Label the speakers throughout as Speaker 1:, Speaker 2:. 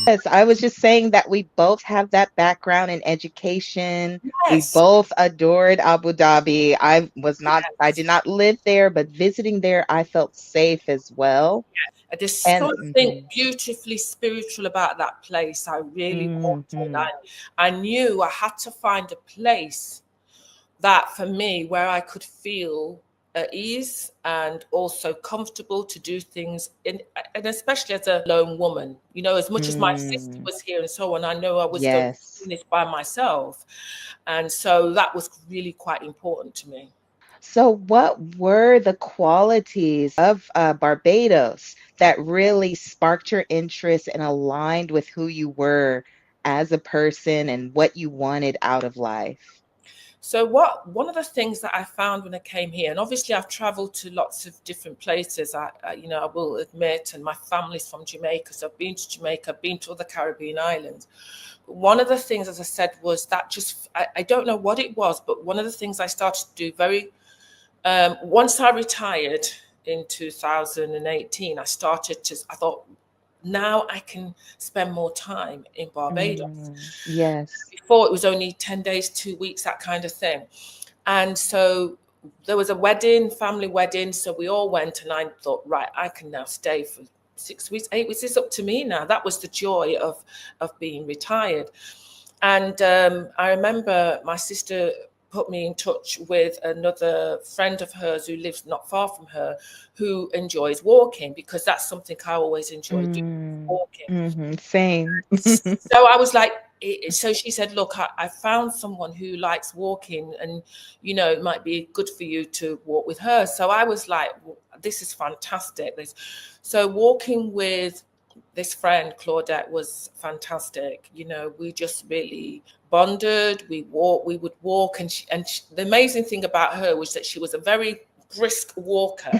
Speaker 1: Yes, I was just saying that we both have that background in education. We
Speaker 2: Yes,
Speaker 1: both adored Abu Dhabi. I
Speaker 2: yes.
Speaker 1: did not live there, but visiting there, I felt safe as well.
Speaker 2: There's
Speaker 1: And
Speaker 2: something beautifully spiritual about that place. I really wanted.
Speaker 1: mhm,
Speaker 2: I knew I had to find a place that for me where I could feel at ease and also comfortable to do things in, and especially as a lone woman, as much as my sister
Speaker 1: mm,
Speaker 2: was here and so on, I know I was going to do
Speaker 1: yes.
Speaker 2: this by myself. And so that was really quite important to me.
Speaker 1: So, what were the qualities of Barbados that really sparked your interest and aligned with who you were as a person and what you wanted out of life?
Speaker 2: So one of the things that I found when I came here, and obviously I've traveled to lots of different places. I will admit, and my family's from Jamaica, so I've been to Jamaica, I've been to other Caribbean islands. But one of the things, as I said, was that I don't know what it was, but one of the things I started to do once I retired in 2018, I thought, now I can spend more time in Barbados.
Speaker 1: Yes.
Speaker 2: Before it was only 10 days, 2 weeks, that kind of thing. And so there was a wedding, family wedding. So we all went, and I thought, right, I can now stay for 6 weeks, 8 weeks. It's up to me now. That was the joy of being retired. And I remember my sister put me in touch with another friend of hers who lives not far from her, who enjoys walking, because that's something I always enjoy doing, walking.
Speaker 1: Same.
Speaker 2: So I was like, so she said, look, I found someone who likes walking, and, it might be good for you to walk with her. So I was like, well, this is fantastic. So walking with this friend, Claudette, was fantastic. We just really bonded. We would walk. The amazing thing about her was that she was a very brisk walker,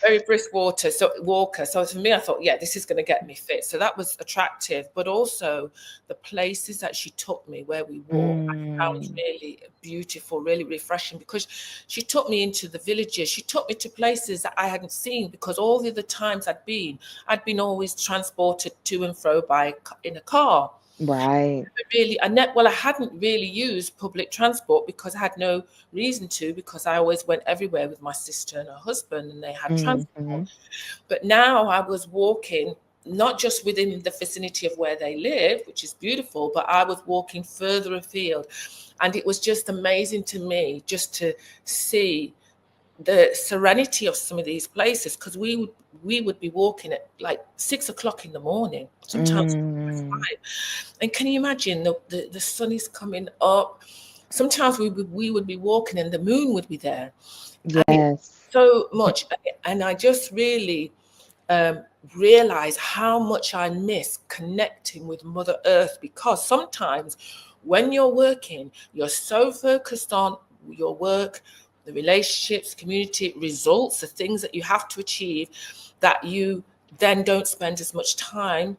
Speaker 2: very brisk walker. So for me, I thought, yeah, this is going to get me fit. So that was attractive, but also the places that she took me where we walked, I found
Speaker 1: Mm,
Speaker 2: really beautiful, really refreshing, because she took me into the villages. She took me to places that I hadn't seen, because all the other times I'd been always transported to and fro in a car.
Speaker 1: right.
Speaker 2: I hadn't really used public transport because I had no reason to, because I always went everywhere with my sister and her husband, and they had transport.
Speaker 1: Hmm.
Speaker 2: But now I was walking not just within the vicinity of where they live, which is beautiful, but I was walking further afield. And it was just amazing to me just to see the serenity of some of these places, because we would be walking at like 6 o'clock in the morning, sometimes
Speaker 1: Mm,
Speaker 2: 5. And can you imagine the sun is coming up? Sometimes we would be walking and the moon would be there, and it
Speaker 1: yes.
Speaker 2: so much. And I just really um, realize how much I miss connecting with Mother Earth, because sometimes when you're working, you're so focused on your work, the relationships, community, results, the things that you have to achieve, that you then don't spend as much time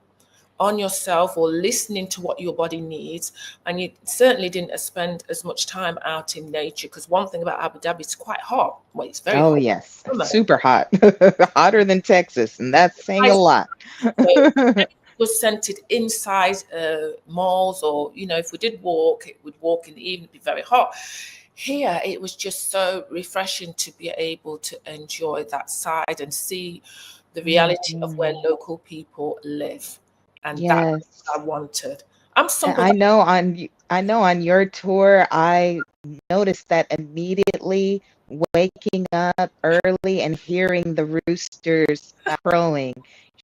Speaker 2: on yourself or listening to what your body needs. And you certainly didn't spend as much time out in nature, because one thing about Abu Dhabi, it's quite hot. Well, it's very
Speaker 1: Oh,
Speaker 2: hot
Speaker 1: yes.
Speaker 2: in the summer.
Speaker 1: Super hot. Hotter than Texas, and that's saying a lot.
Speaker 2: So everything was centered inside malls, or if we did walk, it would walk in the evening, it'd be very hot. Here, it was just so refreshing to be able to enjoy that side and see the reality of where
Speaker 1: Mhm.
Speaker 2: local people live, and that's
Speaker 1: Yes.
Speaker 2: what I wanted. I'm
Speaker 1: And
Speaker 2: someone that
Speaker 1: I know on your tour, I noticed that immediately waking up early and hearing the roosters crowing,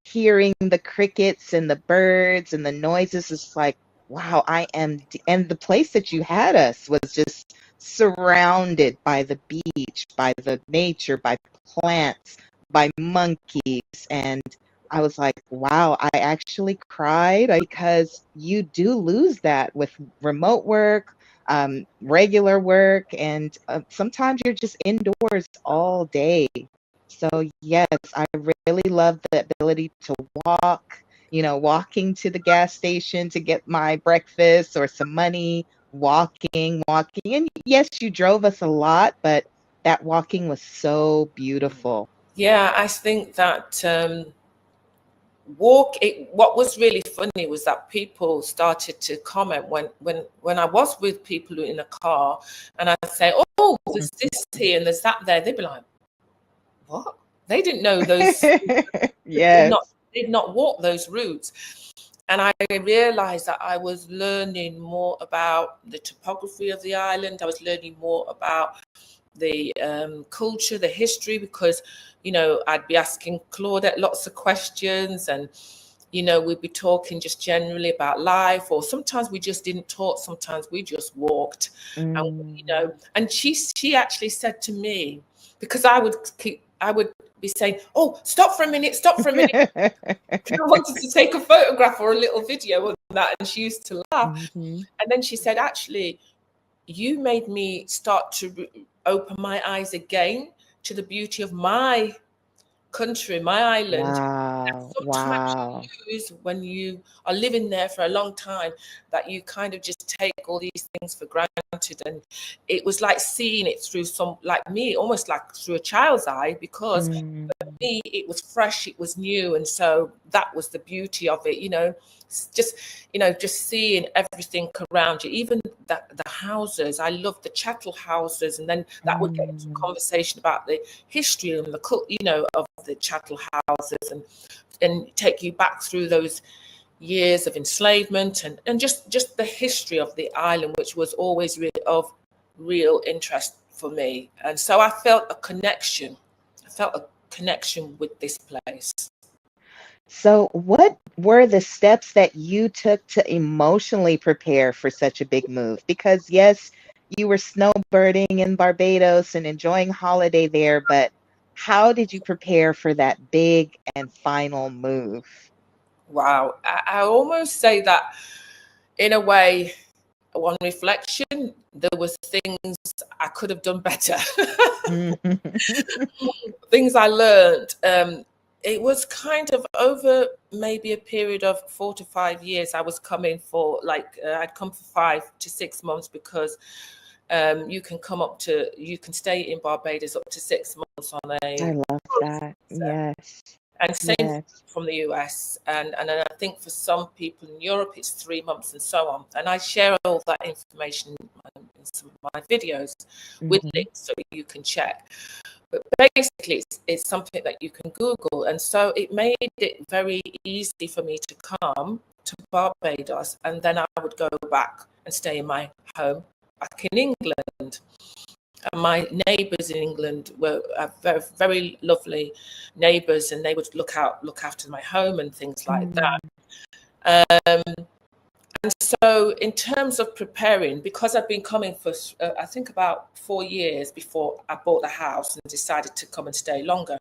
Speaker 1: hearing the crickets and the birds and the noises is like, wow, and the place that you had us was just surrounded by the beach, by the nature, by plants, by monkeys, and I was like, wow, I actually cried because you do lose that with remote work, regular work, and sometimes you're just indoors all day. So, yes, I really love the ability to walk, walking to the gas station to get my breakfast or some money, walking. And yes, you drove us a lot, but that walking was so beautiful.
Speaker 2: yeah, I think that what was really funny was that people started to comment when I was with people in a car, and I'd say, oh, there's this here and there's that there. They'd be like, what? They didn't know those.
Speaker 1: Yes.
Speaker 2: Did not walk those routes. And I realized that I was learning more about the topography of the island. I was learning more about the culture, the history, because, you know, I'd be asking Claudette lots of questions, and, you know, we'd be talking just generally about life, or sometimes we just didn't talk. Sometimes we just walked. And, you know, and she actually said to me, because I would be saying, oh, stop for a minute. I wanted to take a photograph or a little video of that, and she used to laugh. And then she said, actually, you made me start to open my eyes again to the beauty of my country, my island.
Speaker 1: Wow.
Speaker 2: Sometimes
Speaker 1: Wow.
Speaker 2: you use when you are living there for a long time, that you kind of just take all these things for granted. And it was like seeing it through like me, almost like through a child's eye, because for me, it was fresh, it was new. And so that was the beauty of it, you know, just seeing everything around you, even the houses. I love the chattel houses, and then that would get into a conversation about the history and the, you know, of the chattel houses, and take you back through those years of enslavement, and just the history of the island, which was always really of real interest for me. And so I felt a connection with this place.
Speaker 1: So, what were the steps that you took to emotionally prepare for such a big move? Because, yes, you were snowbirding in Barbados and enjoying holiday there, but how did you prepare for that big and final move?
Speaker 2: Wow. I almost say that, in a way, on reflection, there was things I could have done better. Things I learned. It was kind of over maybe a period of 4 to 5 years. I was coming for I'd come for 5 to 6 months, because you can stay in Barbados up to 6 months on a.
Speaker 1: I love that. Yes.
Speaker 2: And same
Speaker 1: Yes.
Speaker 2: from the US. And I think for some people in Europe, it's 3 months and so on. And I share all that information in some of my videos with links so you can check. But basically, it's something that you can Google. And so it made it very easy for me to come to Barbados, and then I would go back and stay in my home back in England. And my neighbours in England were very, very lovely neighbours, and they would look after my home and things like that. And so in terms of preparing, because I've been coming for, I think, about 4 years before I bought the house and decided to come and stay longer.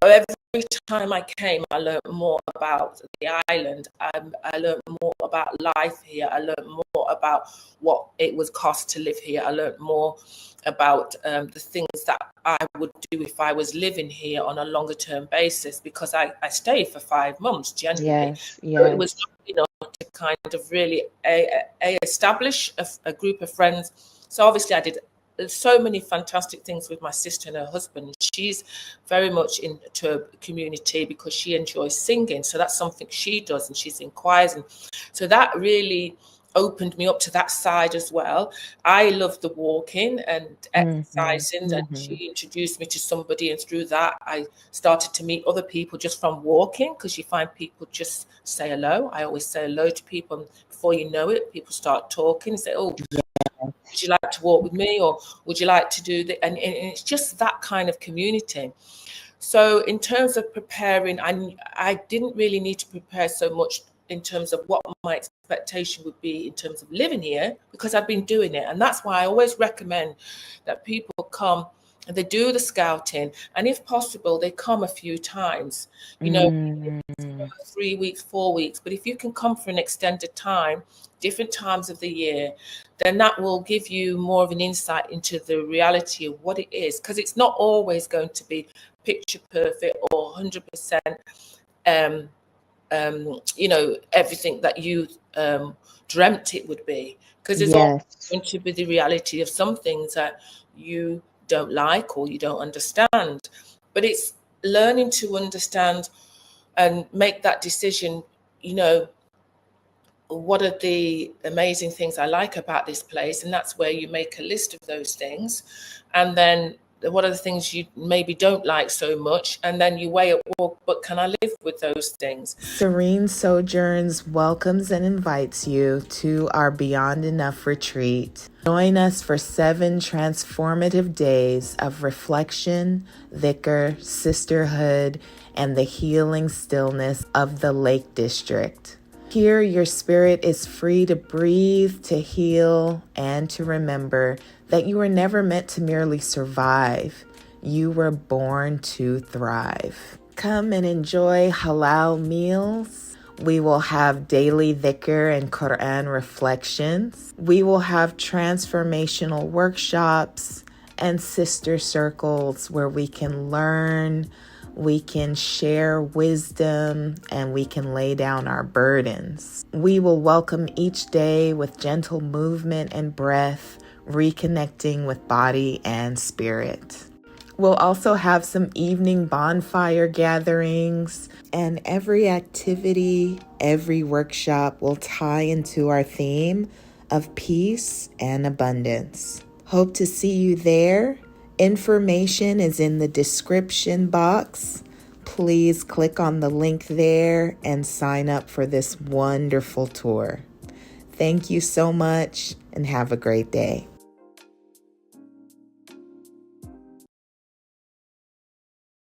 Speaker 2: Every time I came, I learned more about the island. I learned more about life here. I learned more about what it would cost to live here. I learned more about the things that I would do if I was living here on a longer term basis, because I stayed for 5 months generally.
Speaker 1: Yes.
Speaker 2: So it was enough to kind of really establish a group of friends. So obviously I did so many fantastic things with my sister and her husband. She's very much into a community because she enjoys singing. So that's something she does, and she's in choirs. And so that really opened me up to that side as well. I love the walking and exercising, and she introduced me to somebody, and through that I started to meet other people just from walking, because you find people just say hello. I always say hello to people, and before you know it, people start talking and say, oh, would you like to walk with me, or would you like to do that? And it's just that kind of community. So in terms of preparing, I didn't really need to prepare so much in terms of what my expectation would be in terms of living here, because I've been doing it. And that's why I always recommend that people come and they do the scouting, and if possible, they come a few times, 3 weeks, 4 weeks. But if you can come for an extended time, different times of the year, then that will give you more of an insight into the reality of what it is, because it's not always going to be picture perfect or 100%, everything that you dreamt it would be, because there's always going to be the reality of some things that you don't like or you don't understand. But it's learning to understand and make that decision, you know, what are the amazing things I like about this place? And that's where you make a list of those things. And then what are the things you maybe don't like so much? And then you weigh up, well, but can I live with those things?
Speaker 1: Serene Sojourns welcomes and invites you to our Beyond Enough retreat. Join us for 7 transformative days of reflection, dhikr, sisterhood, and the healing stillness of the Lake District. Here, your spirit is free to breathe, to heal, and to remember that you were never meant to merely survive. You were born to thrive. Come and enjoy halal meals. We will have daily dhikr and Quran reflections. We will have transformational workshops and sister circles where we can learn, we can share wisdom, and we can lay down our burdens. We will welcome each day with gentle movement and breath, reconnecting with body and spirit. We'll also have some evening bonfire gatherings, and every activity, every workshop will tie into our theme of peace and abundance. Hope to see you there. Information is in the description box. Please click on the link there and sign up for this wonderful tour. Thank you so much and have a great day.